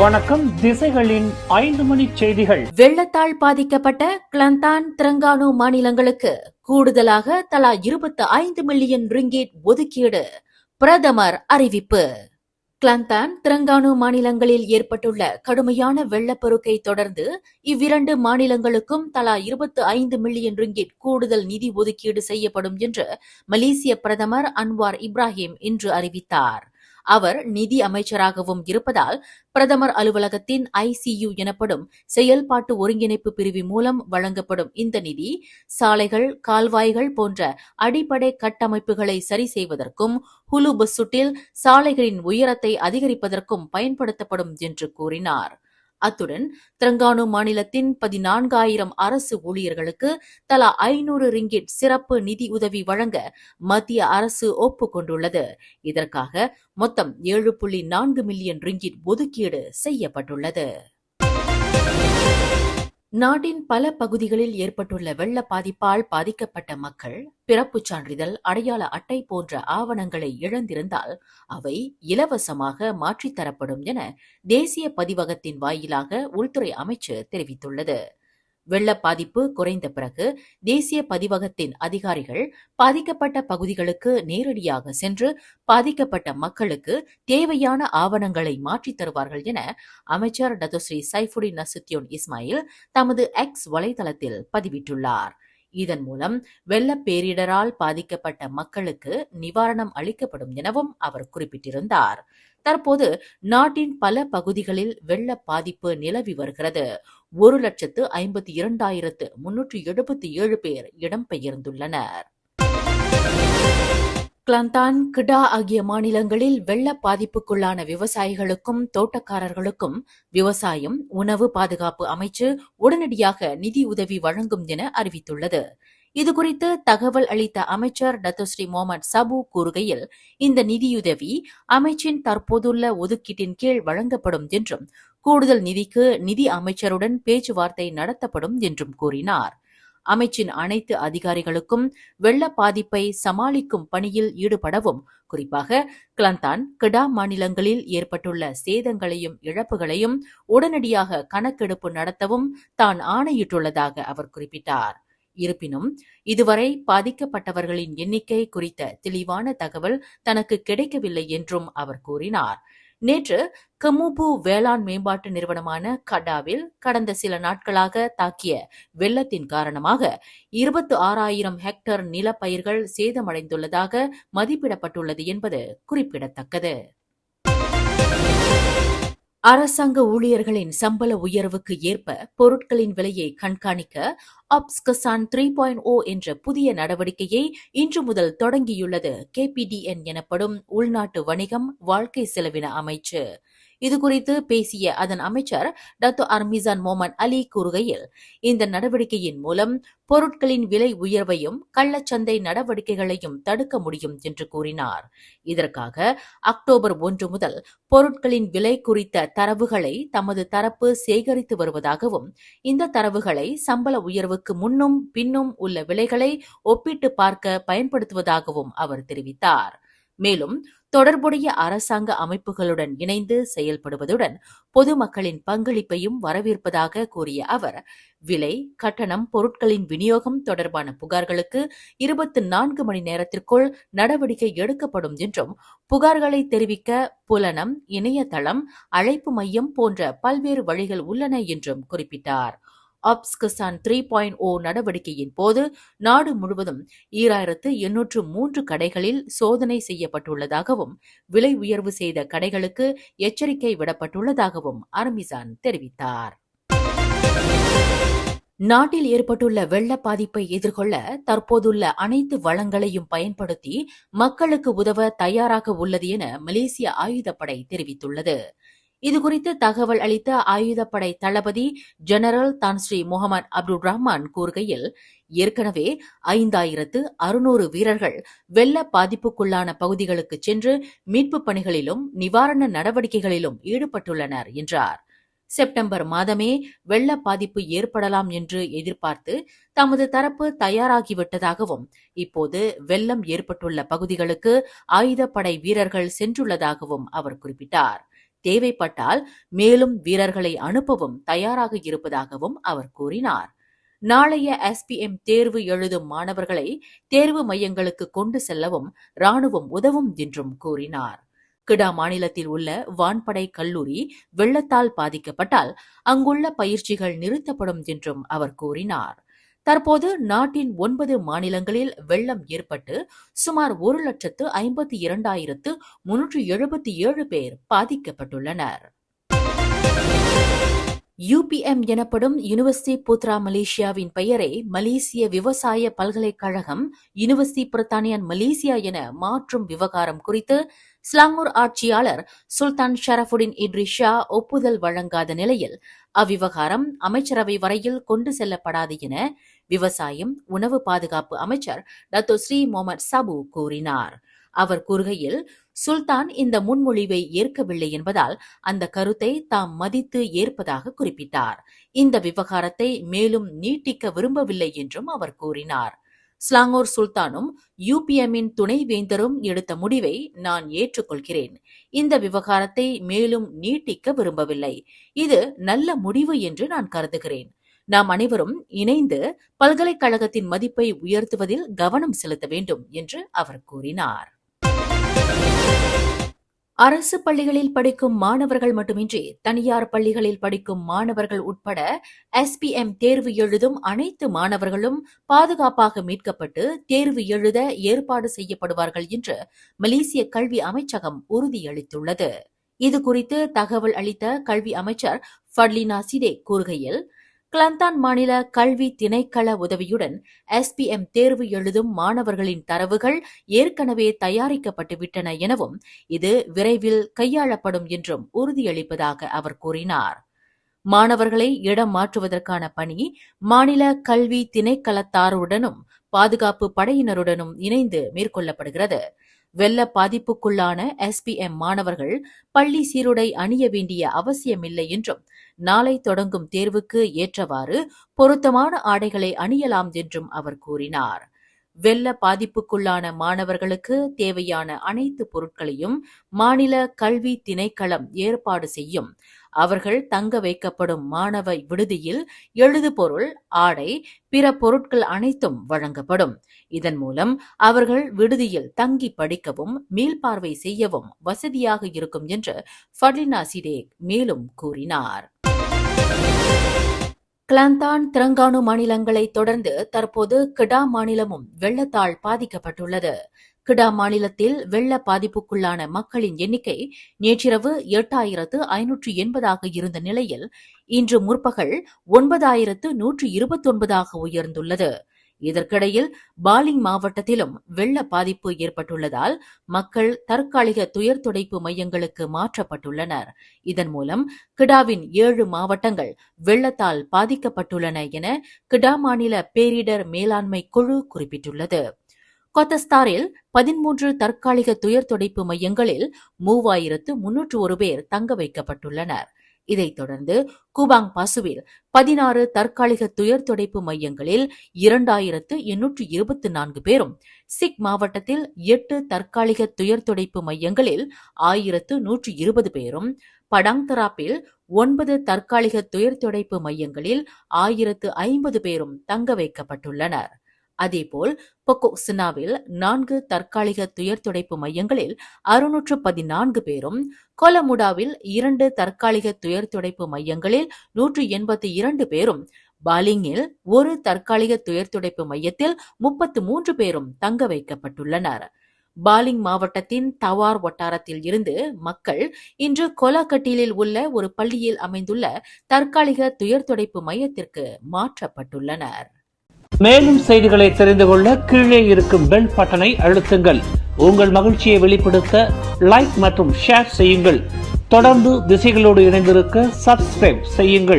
வணக்கம். திசைகளின் 5 மணி செய்திகள். வெள்ளத்தால் பாதிக்கப்பட்ட கிளந்தான், திரங்கானு மாநிலங்களுக்கு கூடுதலாக தலா 25 மில்லியன் ரிங்கிட் ஒதுக்கீடு. பிரதமர் அறிவிப்பு. கிளந்தான், திரங்கானு மாநிலங்களில் ஏற்பட்டுள்ள கடுமையான வெள்ளப்பெருக்கை தொடர்ந்து இவ்விரண்டு மாநிலங்களுக்கும் தலா 25 மில்லியன் ரிங்கிட் கூடுதல் நிதி ஒதுக்கீடு செய்யப்படும் என்று மலேசிய பிரதமர் அன்வார் இப்ராஹிம் இன்று அறிவித்தார். அவர் நிதி அமைச்சராகவும் இருப்பதால் பிரதமர் அலுவலகத்தின் ICU எனப்படும் செயல்பாட்டு ஒருங்கிணைப்பு பிரிவு மூலம் வழங்கப்படும் இந்த நிதி சாலைகள், கால்வாய்கள் போன்ற அடிப்படை கட்டமைப்புகளை சரி செய்வதற்கும் ஹுலு பசுட்டில் சாலைகளின் உயரத்தை அதிகரிப்பதற்கும் பயன்படுத்தப்படும் என்று கூறினார். அத்துடன் திரங்கானு மாநிலத்தின் 14,000 அரசு ஊழியர்களுக்கு தலா 500 ரிங்கிட் சிறப்பு நிதி உதவி வழங்க மத்திய அரசு ஒப்புக்கொண்டுள்ளது. இதற்காக மொத்தம் 7.4 மில்லியன் ரிங்கிட் ஒதுக்கீடு செய்யப்பட்டுள்ளது. நாட்டின் பல பகுதிகளில் ஏற்பட்டுள்ள வெள்ள பாதிப்பால் பாதிக்கப்பட்ட மக்கள் பிறப்புச் சான்றிதழ், அடையாள அட்டை போன்ற ஆவணங்களை இழந்திருந்தால் அவை இலவசமாக மாற்றித்தரப்படும் என தேசிய பதிவகத்தின் வாயிலாக உள்துறை அமைச்சு தெரிவித்துள்ளது. வெள்ள பாதிப்பு குறைந்த பிறகு தேசிய பதிவகத்தின் அதிகாரிகள் பாதிக்கப்பட்ட பகுதிகளுக்கு நேரடியாக சென்று பாதிக்கப்பட்ட மக்களுக்கு தேவையான ஆவணங்களை மாற்றித் தருவார்கள் என அமைச்சர் டத்தோஸ்ரீ சைஃபுடின் நசுத்யோன் இஸ்மாயில் தமது எக்ஸ் வலைதளத்தில் பதிவிட்டுள்ளார். இதன் மூலம் வெள்ளப் பேரிடரால் பாதிக்கப்பட்ட மக்களுக்கு நிவாரணம் அளிக்கப்படும் எனவும் அவர் குறிப்பிட்டிருந்தார். தற்போது நாட்டின் பல பகுதிகளில் வெள்ள பாதிப்பு நிலவி வருகிறது. 1,52,377 பேர் இடம்பெயர்ந்துள்ளனர். கிளந்தான், கிடா ஆகிய மாநிலங்களில் வெள்ள பாதிப்புக்குள்ளான விவசாயிகளுக்கும் தோட்டக்காரர்களுக்கும் விவசாயம், உணவு பாதுகாப்பு அமைச்சு உடனடியாக நிதி உதவி வழங்கும் என அறிவித்துள்ளது. இதுகுறித்து தகவல் அளித்த அமைச்சர் டத்தோஸ்ரீ முகமது சபு கூறுகையில், இந்த நிதியுதவி அமைச்சின் தற்போதுள்ள ஒதுக்கீட்டின் கீழ் வழங்கப்படும் என்றும் கூடுதல் நிதிக்கு நிதி அமைச்சருடன் பேச்சுவார்த்தை நடத்தப்படும் என்றும் கூறினார். அமைச்சின் அனைத்து அதிகாரிகளுக்கும் வெள்ள பாதிப்பை சமாளிக்கும் பணியில் ஈடுபடவும், குறிப்பாக கிளந்தான், கிடா மாநிலங்களில் ஏற்பட்டுள்ள சேதங்களையும் இழப்புகளையும் உடனடியாக கணக்கெடுப்பு நடத்தவும் தான் ஆணையிட்டுள்ளதாக அவர் குறிப்பிட்டார். இருப்பினும் இதுவரை பாதிக்கப்பட்டவர்களின் எண்ணிக்கை குறித்த தெளிவான தகவல் தனக்கு கிடைக்கவில்லை என்றும் அவர் கூறினார். நேற்று கமுபு வேளாண் மேம்பாட்டு நிறுவனமான கடாவில் கடந்த சில நாட்களாக தாக்கிய வெள்ளத்தின் காரணமாக 26,000 ஹெக்டேர் நிலப்பயிர்கள் சேதமடைந்துள்ளதாக மதிப்பிடப்பட்டுள்ளது என்பது குறிப்பிடத்தக்கது. அரசாங்க ஊழியர்களின் சம்பள உயர்வுக்கு ஏற்ப பொருட்களின் விலையை கண்காணிக்க ஆப்ஸ்கசான் 3.0 என்ற புதிய நடவடிக்கையை இன்று முதல் தொடங்கியுள்ளது KPDN எனப்படும் உள்நாட்டு வணிகம், வாழ்க்கை செலவின அமைச்சு. இதுகுறித்து பேசிய அதன் அமைச்சர் டத்தோ அர்மிசான் மொமன் அலி கூறுகையில், இந்த நடவடிக்கையின் மூலம் பொருட்களின் விலை உயர்வையும் கள்ளச்சந்தை நடவடிக்கைகளையும் தடுக்க முடியும் என்று கூறினார். இதற்காக அக்டோபர் 1 முதல் பொருட்களின் விலை குறித்த தரவுகளை தமது தரப்பு சேகரித்து வருவதாகவும், இந்த தரவுகளை சம்பள உயர்வுக்கு முன்னும் பின்னும் உள்ள விலைகளை ஒப்பிட்டு பார்க்க பயன்படுத்துவதாகவும் அவர் தெரிவித்தார். மேலும் தொடர்புடைய அரசாங்க அமைப்புகளுடன் இணைந்து செயல்படுவதுடன் பொதுமக்களின் பங்களிப்பையும் வரவேற்பதாக கூறிய அவர், விலை, கட்டணம், பொருட்களின் விநியோகம் தொடர்பான புகார்களுக்கு 24 மணி நேரத்திற்குள் நடவடிக்கை எடுக்கப்படும் என்றும், புகார்களை தெரிவிக்க புலனம், இணையதளம், அழைப்பு மையம் போன்ற பல்வேறு வழிகள் உள்ளன என்றும் குறிப்பிட்டார். ஆப்ஸ்கசான் 3.0 நடவடிக்கையின் போது நாடு முழுவதும் 2,803 கடைகளில் சோதனை செய்யப்பட்டுள்ளதாகவும், விலை உயர்வு செய்த கடைகளுக்கு எச்சரிக்கை விடப்பட்டுள்ளதாகவும் அர்மிசான் தெரிவித்தார். நாட்டில் ஏற்பட்டுள்ள வெள்ள பாதிப்பை எதிர்கொள்ள தற்போதுள்ள அனைத்து வளங்களையும் பயன்படுத்தி மக்களுக்கு உதவ தயாராக உள்ளது என மலேசிய ஆயுதப்படை தெரிவித்துள்ளது. இதுகுறித்து தகவல் அளித்த ஆயுதப்படை தளபதி ஜெனரல் தான்ஸ்ரீ முகமது அப்துல் ரஹ்மான் கூறுகையில், ஏற்கனவே 5,600 வீரர்கள் வெள்ள பாதிப்புக்குள்ளான பகுதிகளுக்கு சென்று மீட்புப் பணிகளிலும் நிவாரண நடவடிக்கைகளிலும் ஈடுபட்டுள்ளனர் என்றார். செப்டம்பர் மாதமே வெள்ள பாதிப்பு ஏற்படலாம் என்று எதிர்பார்த்து தமது தரப்பு தயாராகிவிட்டதாகவும், இப்போது வெள்ளம் ஏற்பட்டுள்ள பகுதிகளுக்கு ஆயுதப்படை வீரர்கள் சென்றுள்ளதாகவும் அவர் குறிப்பிட்டார். தேவைப்பட்டால் மேலும் வீரர்களை அனுப்பவும் தயாராக இருப்பதாகவும் அவர் கூறினார். நாளைய SPM தேர்வு எழுதும் மாணவர்களை தேர்வு மையங்களுக்கு கொண்டு செல்லவும் ராணுவம் உதவும் என்றும் கூறினார். கிடா மாநிலத்தில் உள்ள வான்படை கல்லூரி வெள்ளத்தால் பாதிக்கப்பட்டால் அங்குள்ள பயிற்சிகள் நிறுத்தப்படும் என்றும் அவர் கூறினார். தற்போது நாட்டின் 9 மாநிலங்களில் வெள்ளம் ஏற்பட்டு சுமார் 1,52,377 பேர் பாதிக்கப்பட்டுள்ளனர். UPM எனப்படும் யூனிவர்சிட்டி புத்ரா மலேசியாவின் பெயரை மலேசிய விவசாய பல்கலைக்கழகம் யூனிவர்சிட்டி பிரித்தானியன் மலேசியா என மாற்றும் விவகாரம் குறித்து ஸ்லாங்கூர் ஆட்சியாளர் சுல்தான் ஷரஃபுடின் இட்ரிஸ் ஷா ஒப்புதல் வழங்காத நிலையில் அவ்விவகாரம் அமைச்சரவை வரையில் கொண்டு செல்லப்படாது என விவசாயம் உணவு பாதுகாப்பு அமைச்சர் டத்தோ ஸ்ரீ முகமது சாபு கூறினார். அவர் கூறுகையில், சுல்தான் இந்த முன்மொழிவை ஏற்கவில்லை என்பதால் அந்த கருத்தை தாம் மதித்து ஏற்பதாக குறிப்பிட்டார். இந்த விவகாரத்தை மேலும் நீட்டிக்க விரும்பவில்லை என்றும் அவர் கூறினார். ஸ்லாங்கூர் சுல்தானும் UPMஇன் துணைவேந்தரும் எடுத்த முடிவை நான் ஏற்றுக்கொள்கிறேன். இந்த விவகாரத்தை மேலும் நீட்டிக்க விரும்பவில்லை. இது நல்ல முடிவு என்று நான் கருதுகிறேன். நாம் அனைவரும் இணைந்து பல்கலைக்கழகத்தின் மதிப்பை உயர்த்துவதில் கவனம் செலுத்த வேண்டும் என்று அவர் கூறினார். அரசு பள்ளிகளில் படிக்கும் மாணவர்கள் மட்டுமின்றி தனியார் பள்ளிகளில் படிக்கும் மாணவர்கள் உட்பட SPM தேர்வு எழுதும் அனைத்து மாணவர்களும் பாதுகாப்பாக மீட்கப்பட்டு தேர்வு எழுத ஏற்பாடு செய்யப்படுவார்கள் என்று மலேசிய கல்வி அமைச்சகம் உறுதியளித்துள்ளது. இதுகுறித்து தகவல் அளித்த கல்வி அமைச்சர் ஃபட்லினா சிடேக் கூறுகையில், கிளாந்தான் மாநில கல்வி திணைக்கள உதவியுடன் SPM தேர்வு எழுதும் மாணவர்களின் தரவுகள் ஏற்கனவே தயாரிக்கப்பட்டுவிட்டன எனவும் இது விரைவில் கையாளப்படும் என்றும் உறுதியளிப்பதாக அவர் கூறினார். மாணவர்களை இடம் மாற்றுவதற்கான பணி மாநில கல்வி திணைக்களத்தாருடனும் பாதுகாப்பு படையினருடனும் இணைந்து மேற்கொள்ளப்படுகிறது. வெள்ள பாதிப்புக்குள்ளான SPM மாணவர்கள் பள்ளி சீருடை அணிய வேண்டிய அவசியமில்லை என்றும் நாளை தொடங்கும் தேர்வுக்கு ஏற்றவாறு பொருத்தமான ஆடைகளை அணியலாம் என்றும் அவர் கூறினார். வெள்ள பாதிப்புக்குள்ளான மாணவர்களுக்கு தேவையான அனைத்து பொருட்களையும் மாநில கல்வி திணைக்களம் ஏற்பாடு செய்யும். அவர்கள் தங்க வைக்கப்படும் மாணவ விடுதியில் எழுதுபொருள், ஆடை, பிற பொருட்கள் அனைத்தும் வழங்கப்படும். இதன் மூலம் அவர்கள் விடுதியில் தங்கி படிக்கவும் மீள்பார்வை செய்யவும் வசதியாக இருக்கும் என்று ஃபட்லினா சிடேக் மேலும் கூறினார். கிளாந்தான், திரங்கானு மாநிலங்களை தொடர்ந்து தற்போது கிடா மாநிலமும் வெள்ளத்தால் பாதிக்கப்பட்டுள்ளது. கிடா மாநிலத்தில் வெள்ள பாதிப்புக்குள்ளான மக்களின் எண்ணிக்கை நேற்றிரவு 8,580 இருந்த நிலையில் இன்று முற்பகல் 9,129 உயர்ந்துள்ளது. இதற்கிடையில் பாலிங் மாவட்டத்திலும் வெள்ள பாதிப்பு ஏற்பட்டுள்ளதால் மக்கள் தற்காலிக துயர் துடைப்பு மையங்களுக்கு மாற்றப்பட்டுள்ளனர். இதன் மூலம் கிடாவின் 7 மாவட்டங்கள் வெள்ளத்தால் பாதிக்கப்பட்டுள்ளன என கிடா மாநில பேரிடர் மேலாண்மை குழு குறிப்பிட்டுள்ளது. கொத்தஸ்தாரில் 13 தற்காலிக துயர் துடைப்பு மையங்களில் 3,301 பேர் தங்க வைக்கப்பட்டுள்ளனர். இதைத் தொடர்ந்து கூபாங் பாசுவில் 16 தற்காலிக துயர் துடைப்பு மையங்களில் 2,824 பேரும், சிக் மாவட்டத்தில் 8 தற்காலிக துயர் துடைப்பு மையங்களில் 1,120 பேரும், படாங் தராப்பில் 9 தற்காலிக துயர் துடைப்பு மையங்களில் 1,050 பேரும் தங்க வைக்கப்பட்டுள்ளனர். அதேபோல் பொக்கோக் சினாவில் 4 தற்காலிக துயர் துடைப்பு மையங்களில் 614 பேரும், கொலமுடாவில் 2 தற்காலிக துயர் துடைப்பு மையங்களில் 182 பேரும், பாலிங்கில் 1 தற்காலிக துயர் துடைப்பு மையத்தில் 33 பேரும் தங்க வைக்கப்பட்டுள்ளனர். பாலிங் மாவட்டத்தின் தவார் வட்டாரத்தில் இருந்து மக்கள் இன்று கொலாக்கட்டிலில் உள்ள ஒரு பள்ளியில் அமைந்துள்ள தற்காலிக துயர் துடைப்பு மையத்திற்கு மாற்றப்பட்டுள்ளனர். மேலும் செய்திகளை தெரிந்து கொள்ள கீழே இருக்கும் பெல் பட்டனை அழுத்துங்கள். உங்கள் மகிழ்ச்சியை வெளிப்படுத்த லைக் மற்றும் ஷேர் செய்யுங்கள். தொடர்ந்து திசைகளோடு இணைந்திருக்க சப்ஸ்கிரைப் செய்யுங்கள்.